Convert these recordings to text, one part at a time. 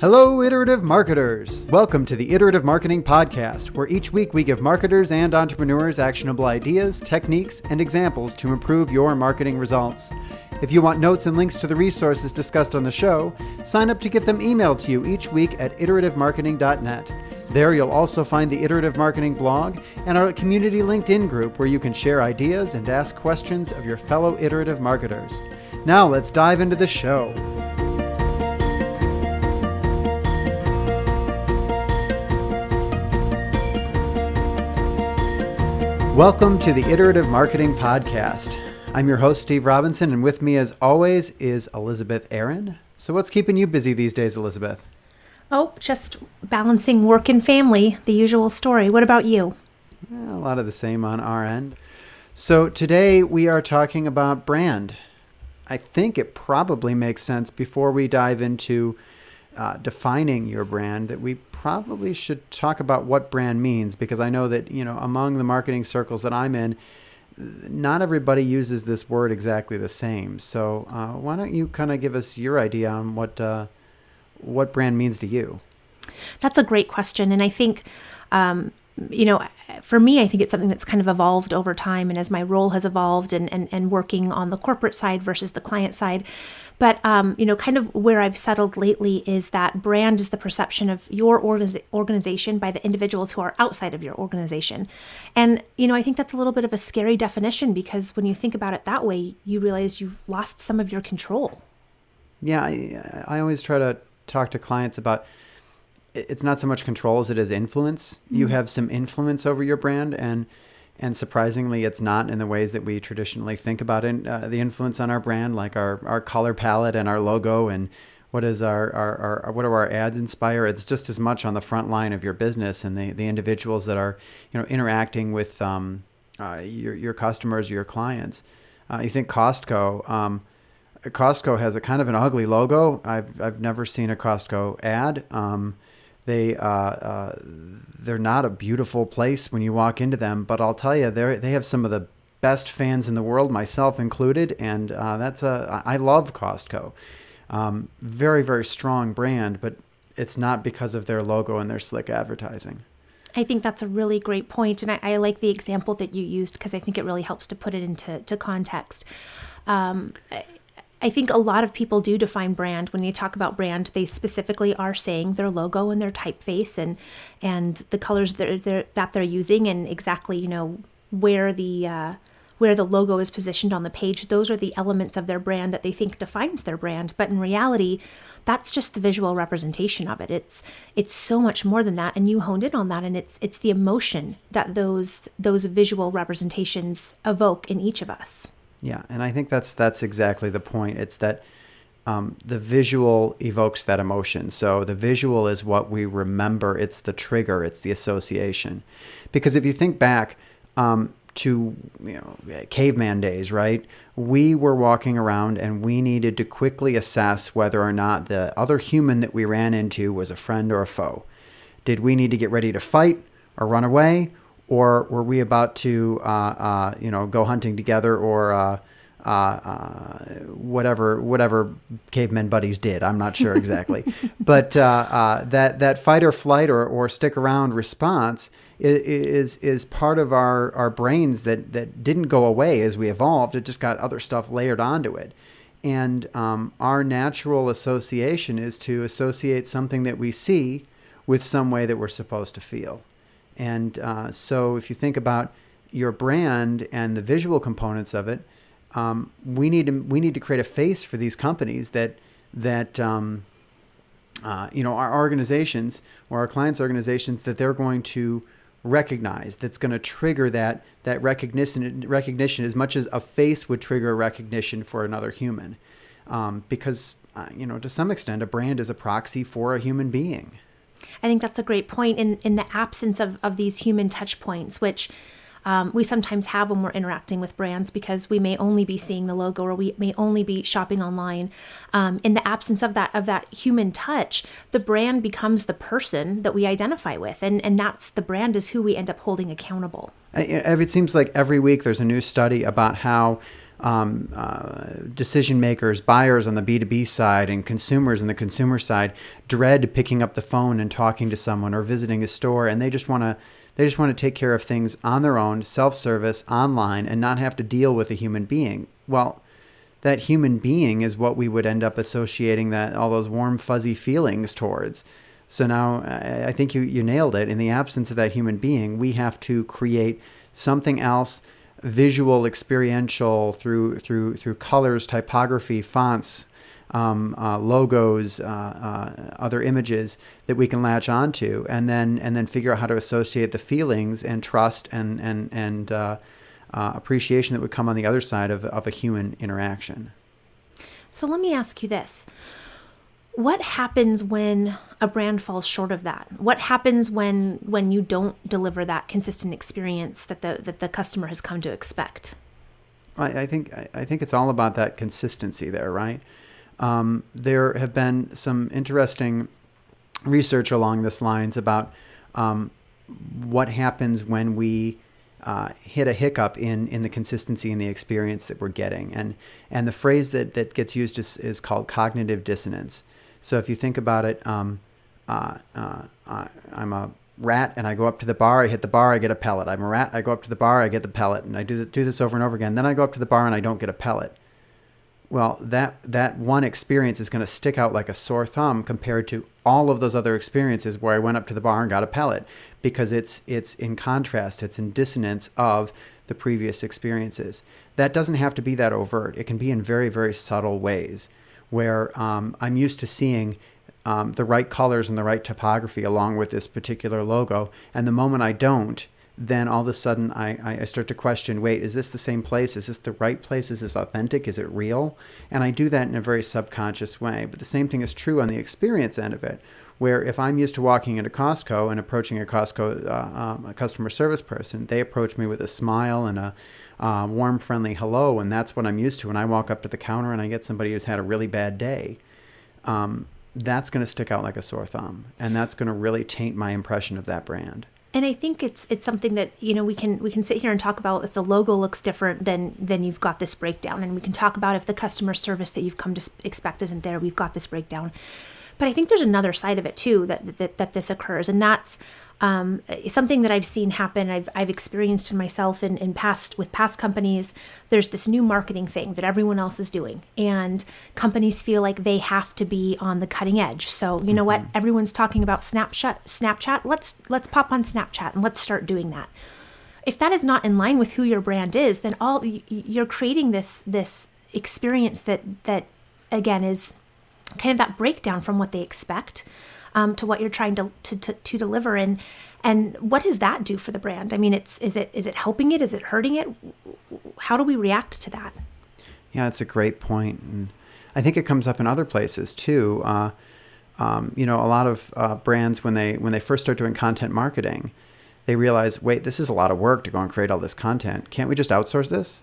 Hello, Iterative Marketers! Welcome to the Iterative Marketing Podcast, where each week we give marketers and entrepreneurs actionable ideas, techniques, and examples to improve your marketing results. If you want notes and links to the resources discussed on the show, sign up to get them emailed to you each week at iterativemarketing.net. There you'll also find the Iterative Marketing blog and our community LinkedIn group where you can share ideas and ask questions of your fellow iterative marketers. Now let's dive into the show. Welcome to the Iterative Marketing Podcast. I'm your host, Steve Robinson, and with me as always is Elizabeth Aaron. So what's keeping you busy these days, Elizabeth? Oh, just balancing work and family, the usual story. What about you? A lot of the same on our end. So today we are talking about brand. I think it probably makes sense before we dive into defining your brand that we probably should talk about what brand means, because I know that, among the marketing circles that I'm in, not everybody uses this word exactly the same. So why don't you kind of give us your idea on what brand means to you? That's a great question. And I think, for me, I think it's something that's kind of evolved over time. And as my role has evolved and working on the corporate side versus the client side. But, kind of where I've settled lately is that brand is the perception of your organization by the individuals who are outside of your organization. And, I think that's a little bit of a scary definition, because when you think about it that way, you realize you've lost some of your control. Yeah, I always try to talk to clients about it's not so much control as it is influence. Mm-hmm. You have some influence over your brand, and surprisingly, it's not in the ways that we traditionally think about it. The influence on our brand, like our color palette and our logo, and what is what do our ads inspire? It's just as much on the front line of your business and the individuals that are interacting with your customers, your clients. You think Costco. Costco has a kind of an ugly logo. I've never seen a Costco ad. They're not a beautiful place when you walk into them, but I'll tell you, they have some of the best fans in the world, myself included, and I love Costco. Very, very strong brand, but it's not because of their logo and their slick advertising. I think that's a really great point, and I like the example that you used, because I think it really helps to put it into context. I think a lot of people do define brand. When you talk about brand, they specifically are saying their logo and their typeface and the colors that they're using, and exactly where the logo is positioned on the page. Those are the elements of their brand that they think defines their brand. But in reality, that's just the visual representation of it. It's so much more than that, and you honed in on that. And it's the emotion that those visual representations evoke in each of us. Yeah, and I think that's exactly the point. It's that the visual evokes that emotion. So the visual is what we remember. It's the trigger. It's the association. Because if you think back to caveman days, right? We were walking around and we needed to quickly assess whether or not the other human that we ran into was a friend or a foe. Did we need to get ready to fight or run away? Or were we about to, go hunting together, or whatever cavemen buddies did? I'm not sure exactly, but that fight or flight or stick around response is part of our brains that didn't go away as we evolved. It just got other stuff layered onto it, and our natural association is to associate something that we see with some way that we're supposed to feel. And so if you think about your brand and the visual components of it, we need to create a face for these companies that our organizations or our clients' organizations that they're going to recognize, that's going to trigger that recognition as much as a face would trigger a recognition for another human. Because to some extent, a brand is a proxy for a human being. I think that's a great point. In the absence of these human touch points, which we sometimes have when we're interacting with brands, because we may only be seeing the logo or we may only be shopping online. In the absence of that human touch, the brand becomes the person that we identify with. And that's the brand is who we end up holding accountable. It seems like every week there's a new study about how decision makers, buyers on the B2B side and consumers on the consumer side dread picking up the phone and talking to someone or visiting a store, and they just want to take care of things on their own, self-service, online, and not have to deal with a human being. Well, that human being is what we would end up associating all those warm, fuzzy feelings towards. So now I think you nailed it. In the absence of that human being, we have to create something else, visual, experiential, through colors, typography, fonts, logos, other images that we can latch onto, and then figure out how to associate the feelings and trust and appreciation that would come on the other side of a human interaction. So let me ask you this. What happens when a brand falls short of that? What happens when you don't deliver that consistent experience that the customer has come to expect? I think it's all about that consistency there, right? There have been some interesting research along this lines about what happens when we hit a hiccup in the consistency and the experience that we're getting. And the phrase that gets used is called cognitive dissonance. So if you think about it, I'm a rat and I go up to the bar, I hit the bar, I get a pellet. I'm a rat, I go up to the bar, I get the pellet. And I do this over and over again. Then I go up to the bar and I don't get a pellet. Well, that one experience is going to stick out like a sore thumb compared to all of those other experiences where I went up to the bar and got a pellet, because it's in contrast, it's in dissonance of the previous experiences. That doesn't have to be that overt. It can be in very, very subtle ways where I'm used to seeing the right colors and the right typography along with this particular logo. And the moment I don't, then all of a sudden I start to question, wait, is this the same place? Is this the right place? Is this authentic? Is it real? And I do that in a very subconscious way. But the same thing is true on the experience end of it, where if I'm used to walking into Costco and approaching a Costco a customer service person, they approach me with a smile and a warm, friendly hello, and that's what I'm used to. When I walk up to the counter and I get somebody who's had a really bad day, that's going to stick out like a sore thumb, and that's going to really taint my impression of that brand. And I think it's something that, we can sit here and talk about. If the logo looks different, then you've got this breakdown, and we can talk about if the customer service that you've come to expect isn't there, we've got this breakdown. But I think there's another side of it too that this occurs, and that's something that I've seen happen. I've experienced in myself with past companies. There's this new marketing thing that everyone else is doing, and companies feel like they have to be on the cutting edge. So you know what? Everyone's talking about Snapchat. Let's pop on Snapchat and let's start doing that. If that is not in line with who your brand is, then you're creating this experience that again is kind of that breakdown from what they expect to what you're trying to deliver. And what does that do for the brand? I mean, is it helping it? Is it hurting it? How do we react to that? Yeah, it's a great point. And I think it comes up in other places too. A lot of brands, when they first start doing content marketing, they realize, wait, this is a lot of work to go and create all this content. Can't we just outsource this?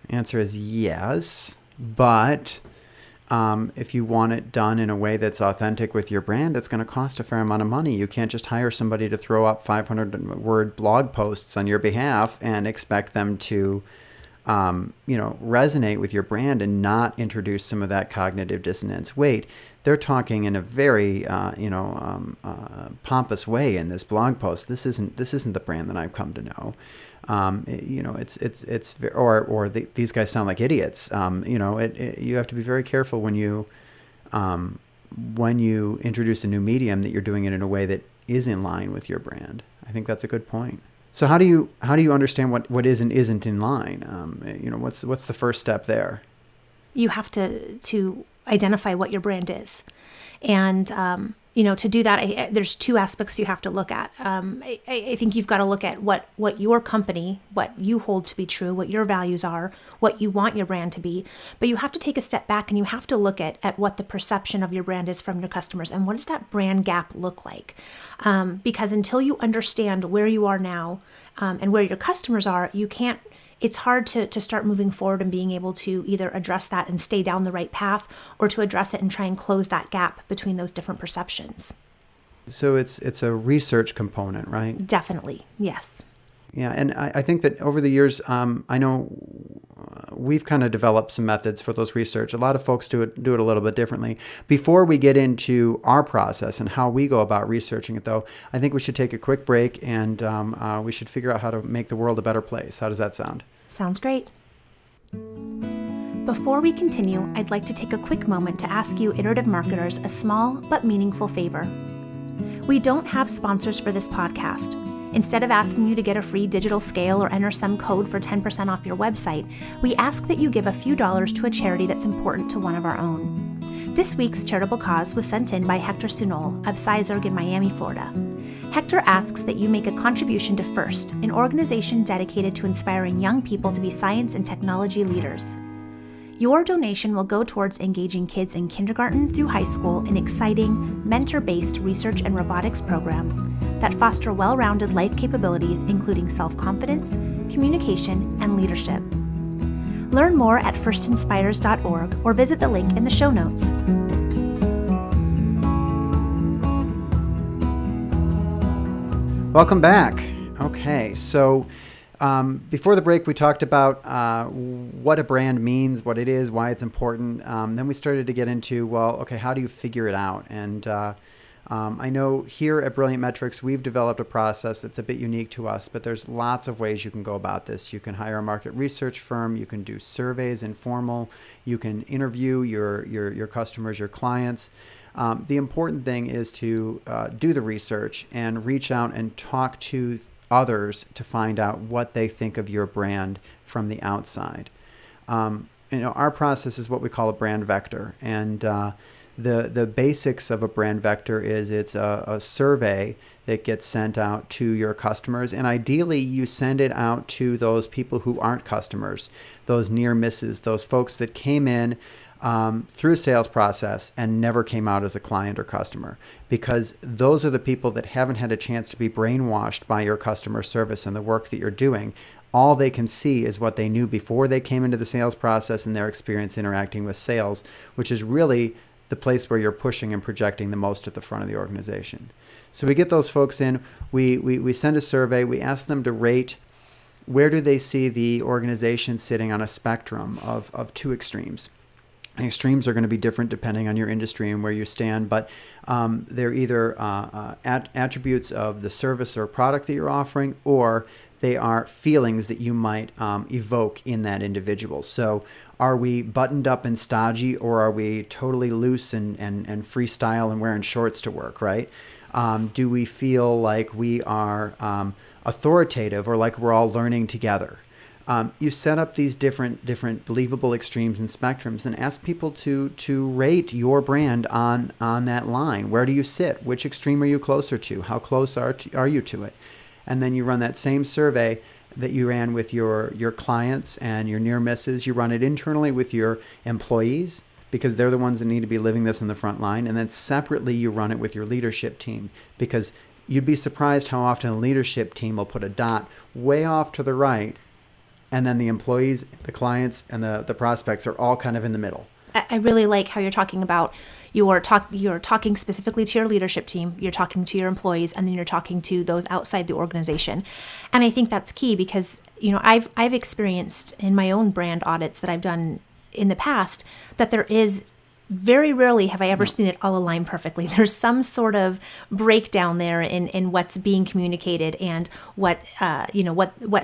The answer is yes, but if you want it done in a way that's authentic with your brand, it's going to cost a fair amount of money. You can't just hire somebody to throw up 500-word blog posts on your behalf and expect them to, resonate with your brand and not introduce some of that cognitive dissonance. Wait, they're talking in a very, pompous way in this blog post. This isn't the brand that I've come to know. These guys sound like idiots. You have to be very careful when you introduce a new medium that you're doing it in a way that is in line with your brand. I think that's a good point. So how do you understand what is and isn't in line? What's the first step there? You have to identify what your brand is, and to do that, there's two aspects you have to look at. I think you've got to look at what your company, what you hold to be true, what your values are, what you want your brand to be. But you have to take a step back and you have to look at what the perception of your brand is from your customers, and what does that brand gap look like? Because until you understand where you are now and where your customers are, it's hard to start moving forward and being able to either address that and stay down the right path, or to address it and try and close that gap between those different perceptions. So it's a research component, right? Definitely, yes. Yeah. And I think that over the years, I know we've kind of developed some methods for those research. A lot of folks do it a little bit differently. Before we get into our process and how we go about researching it, though, I think we should take a quick break and we should figure out how to make the world a better place. How does that sound? Sounds great. Before we continue, I'd like to take a quick moment to ask you iterative marketers a small but meaningful favor. We don't have sponsors for this podcast. Instead of asking you to get a free digital scale or enter some code for 10% off your website, we ask that you give a few dollars to a charity that's important to one of our own. This week's charitable cause was sent in by Hector Sunol of Sizerg in Miami, Florida. Hector asks that you make a contribution to FIRST, an organization dedicated to inspiring young people to be science and technology leaders. Your donation will go towards engaging kids in kindergarten through high school in exciting, mentor-based research and robotics programs that foster well-rounded life capabilities, including self-confidence, communication, and leadership. Learn more at firstinspires.org or visit the link in the show notes. Welcome back. Okay, so before the break, we talked about what a brand means, what it is, why it's important. Then we started to get into, well, okay, how do you figure it out? And I know here at Brilliant Metrics, we've developed a process that's a bit unique to us, but there's lots of ways you can go about this. You can hire a market research firm. You can do surveys, informal. You can interview your customers, your clients. The important thing is to do the research and reach out and talk to others to find out what they think of your brand from the outside. Our process is what we call a brand vector, and the basics of a brand vector is it's a survey that gets sent out to your customers, and ideally you send it out to those people who aren't customers, those near misses, those folks that came in through a sales process and never came out as a client or customer, because those are the people that haven't had a chance to be brainwashed by your customer service and the work that you're doing. All they can see is what they knew before they came into the sales process and their experience interacting with sales, which is really the place where you're pushing and projecting the most at the front of the organization. So we get those folks in, we send a survey, we ask them to rate where do they see the organization sitting on a spectrum of two extremes. The extremes are going to be different depending on your industry and where you stand, but they're either attributes of the service or product that you're offering, or they are feelings that you might evoke in that individual. So are we buttoned up and stodgy, or are we totally loose and freestyle and wearing shorts to work, right? Do we feel like we are authoritative, or like we're all learning together? You set up these different believable extremes and spectrums, and ask people to rate your brand on that line. Where do you sit? Which extreme are you closer to? How close are you to it? And then you run that same survey that you ran with your clients and your near misses. You run it internally with your employees, because they're the ones that need to be living this in the front line. And then separately, you run it with your leadership team, because you'd be surprised how often a leadership team will put a dot way off to the right, and then the employees, the clients, and the prospects are all kind of in the middle. I really like how you're talking about you're talking specifically to your leadership team, you're talking to your employees, and then you're talking to those outside the organization. And I think that's key, because I've experienced in my own brand audits that I've done in the past that there is very rarely have I ever seen it all align perfectly. There's some sort of breakdown there in what's being communicated and what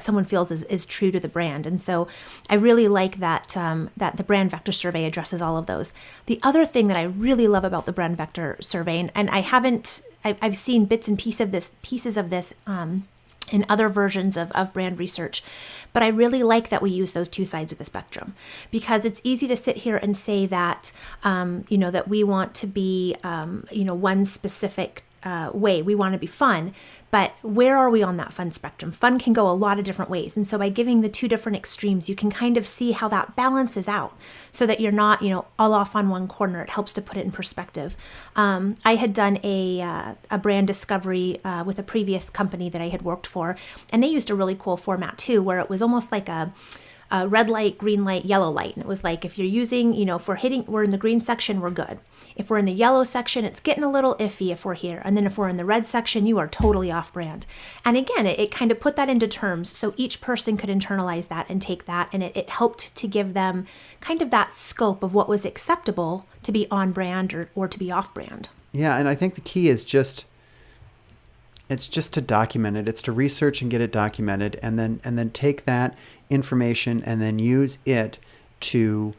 someone feels is true to the brand. And so I really like that that the brand vector survey addresses all of those. The other thing that I really love about the brand vector survey, and I've seen bits and pieces of this in other versions of brand research, but I really like that we use those two sides of the spectrum, because it's easy to sit here and say that, that we want to be, one specific way. We want to be fun, but where are we on that fun spectrum? Fun can go a lot of different ways. And so by giving the two different extremes, you can kind of see how that balances out so that you're not, all off on one corner. It helps to put it in perspective. I had done a brand discovery with a previous company that I had worked for, and they used a really cool format too, where it was almost like red light, green light, yellow light. And it was like, if you're using, if we're in the green section, we're good. If we're in the yellow section, it's getting a little iffy if we're here. And then if we're in the red section, you are totally off brand. And again, it kind of put that into terms so each person could internalize that and take that. And it helped to give them kind of that scope of what was acceptable to be on brand or to be off brand. Yeah. And I think the key is it's just to document it. It's to research and get it documented, and then take that information and then use it to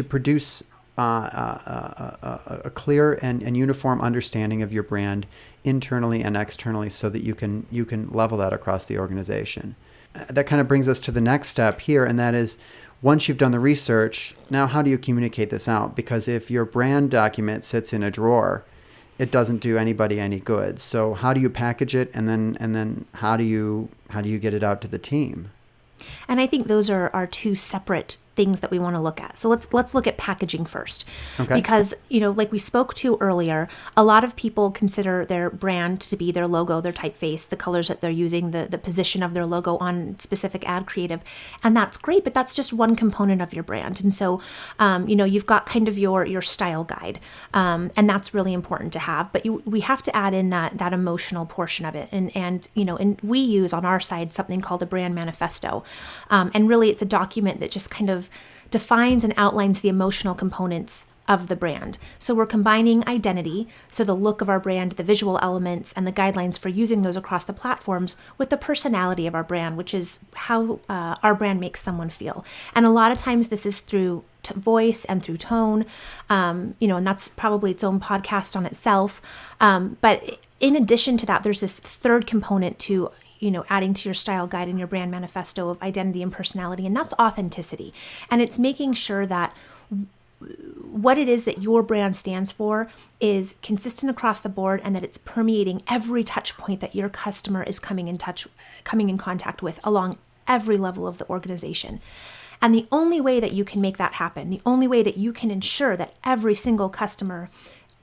produce a clear and uniform understanding of your brand internally and externally, so that you can level that across the organization. That kind of brings us to the next step here, and that is, once you've done the research, now how do you communicate this out? Because if your brand document sits in a drawer, it doesn't do anybody any good. So how do you package it, and then how do you get it out to the team? And I think those are two separate things that we want to look at. So let's look at packaging first. Okay. Because, like we spoke to earlier, a lot of people consider their brand to be their logo, their typeface, the colors that they're using, the position of their logo on specific ad creative. And that's great, but that's just one component of your brand. And so, you've got kind of your style guide, and that's really important to have. But we have to add in that emotional portion of it. And we use on our side something called a brand manifesto. And really it's a document that just kind of defines and outlines the emotional components of the brand. So we're combining identity, so the look of our brand, the visual elements, and the guidelines for using those across the platforms, with the personality of our brand, which is how our brand makes someone feel. And a lot of times this is through voice and through tone, and that's probably its own podcast on itself. But in addition to that, there's this third component to adding to your style guide and your brand manifesto of identity and personality, and that's authenticity. And it's making sure that what it is that your brand stands for is consistent across the board, and that it's permeating every touch point that your customer is coming in contact with along every level of the organization. And the only way that you can make that happen, the only way that you can ensure that every single customer,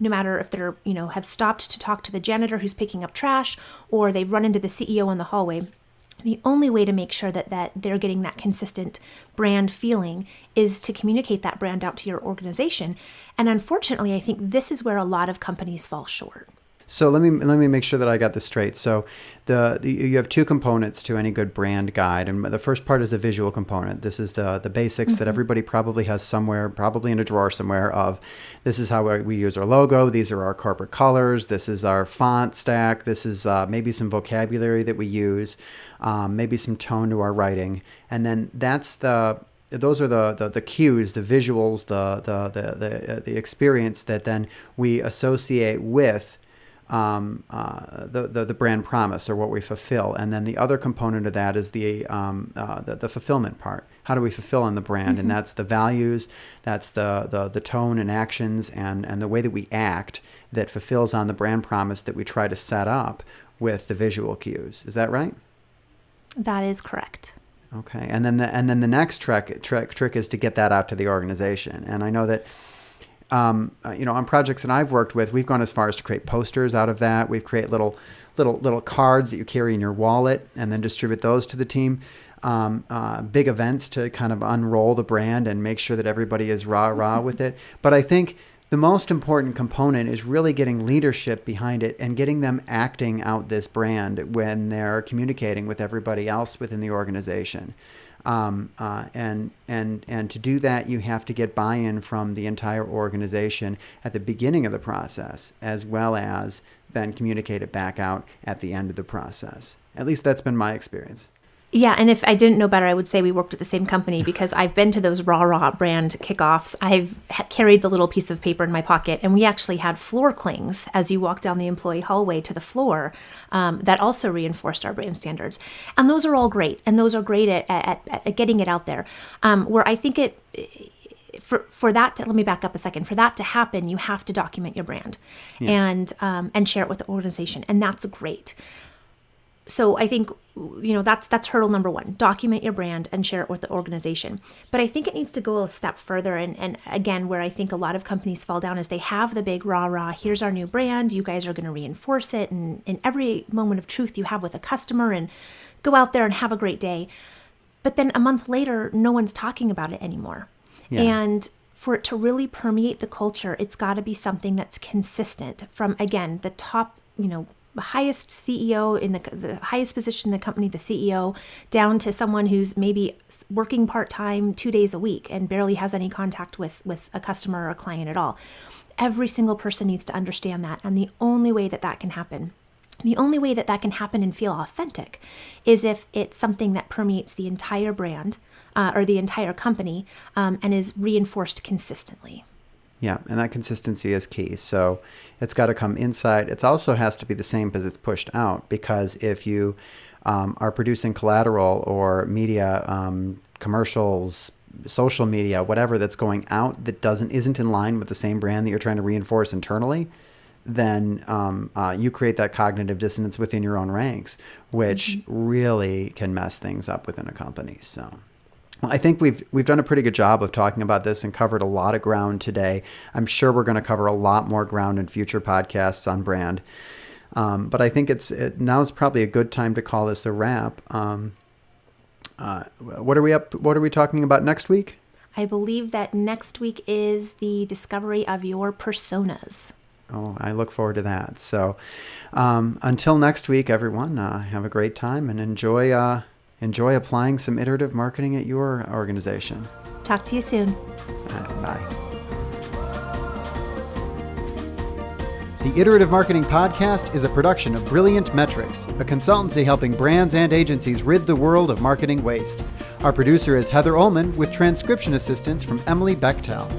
no matter if they're, have stopped to talk to the janitor who's picking up trash, or they've run into the CEO in the hallway, the only way to make sure that they're getting that consistent brand feeling is to communicate that brand out to your organization. And unfortunately, I think this is where a lot of companies fall short. So let me make sure that I got this straight. So you have two components to any good brand guide, and the first part is the visual component. This is the basics that everybody probably has somewhere, probably in a drawer somewhere, of this is how we use our logo, these are our corporate colors, this is our font stack, this is maybe some vocabulary that we use, maybe some tone to our writing, and then those are the cues, the visuals, the experience that then we associate with the brand promise, or what we fulfill. And then the other component of that is the fulfillment part. How do we fulfill on the brand? Mm-hmm. And that's the values, that's the tone and actions and the way that we act that fulfills on the brand promise that we try to set up with the visual cues. Is that right? That is correct. Okay. And then the next trick is to get that out to the organization. And I know that on projects that I've worked with, we've gone as far as to create posters out of that. We've created little cards that you carry in your wallet and then distribute those to the team. Big events to kind of unroll the brand and make sure that everybody is rah-rah with it. But I think the most important component is really getting leadership behind it and getting them acting out this brand when they're communicating with everybody else within the organization. And to do that, you have to get buy-in from the entire organization at the beginning of the process, as well as then communicate it back out at the end of the process. At least that's been my experience. Yeah, and if I didn't know better, I would say we worked at the same company, because I've been to those rah-rah brand kickoffs. I've carried the little piece of paper in my pocket, and we actually had floor clings as you walk down the employee hallway to the floor that also reinforced our brand standards. And those are all great, and those are great at getting it out there. Where I think for that to, let me back up a second. For that to happen, you have to document your brand and share it with the organization, and that's great. So I think, that's hurdle number one. Document your brand and share it with the organization. But I think it needs to go a step further. And again, where I think a lot of companies fall down is they have the big rah, here's our new brand. You guys are going to reinforce it. And in every moment of truth you have with a customer, and go out there and have a great day. But then a month later, no one's talking about it anymore. Yeah. And for it to really permeate the culture, it's got to be something that's consistent from, again, the top, highest CEO in the highest position in the company, the CEO, down to someone who's maybe working part-time 2 days a week and barely has any contact with a customer or a client at all. Every single person needs to understand that. And the only way that can happen and feel authentic is if it's something that permeates the entire brand or the entire company and is reinforced consistently. Yeah, and that consistency is key. So it's got to come inside. It also has to be the same as it's pushed out, because if you are producing collateral or media, commercials, social media, whatever that's going out that isn't in line with the same brand that you're trying to reinforce internally, then you create that cognitive dissonance within your own ranks, which really can mess things up within a company. So I think we've done a pretty good job of talking about this and covered a lot of ground today. I'm sure we're going to cover a lot more ground in future podcasts on brand. But I think now is probably a good time to call this a wrap. What are we talking about next week? I believe that next week is the discovery of your personas. Oh, I look forward to that. So until next week, everyone, have a great time and enjoy applying some iterative marketing at your organization. Talk to you soon. Bye. The Iterative Marketing Podcast is a production of Brilliant Metrics, a consultancy helping brands and agencies rid the world of marketing waste. Our producer is Heather Ullman, with transcription assistance from Emily Bechtel.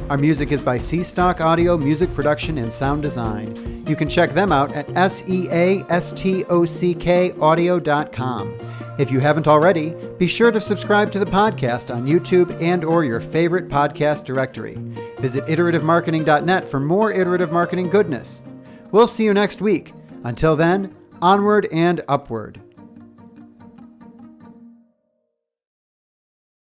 Our music is by C-Stock Audio Music Production and Sound Design. You can check them out at seastock.audio.com. If you haven't already, be sure to subscribe to the podcast on YouTube and/or your favorite podcast directory. Visit iterative-marketing.net for more iterative marketing goodness. We'll see you next week. Until then, onward and upward.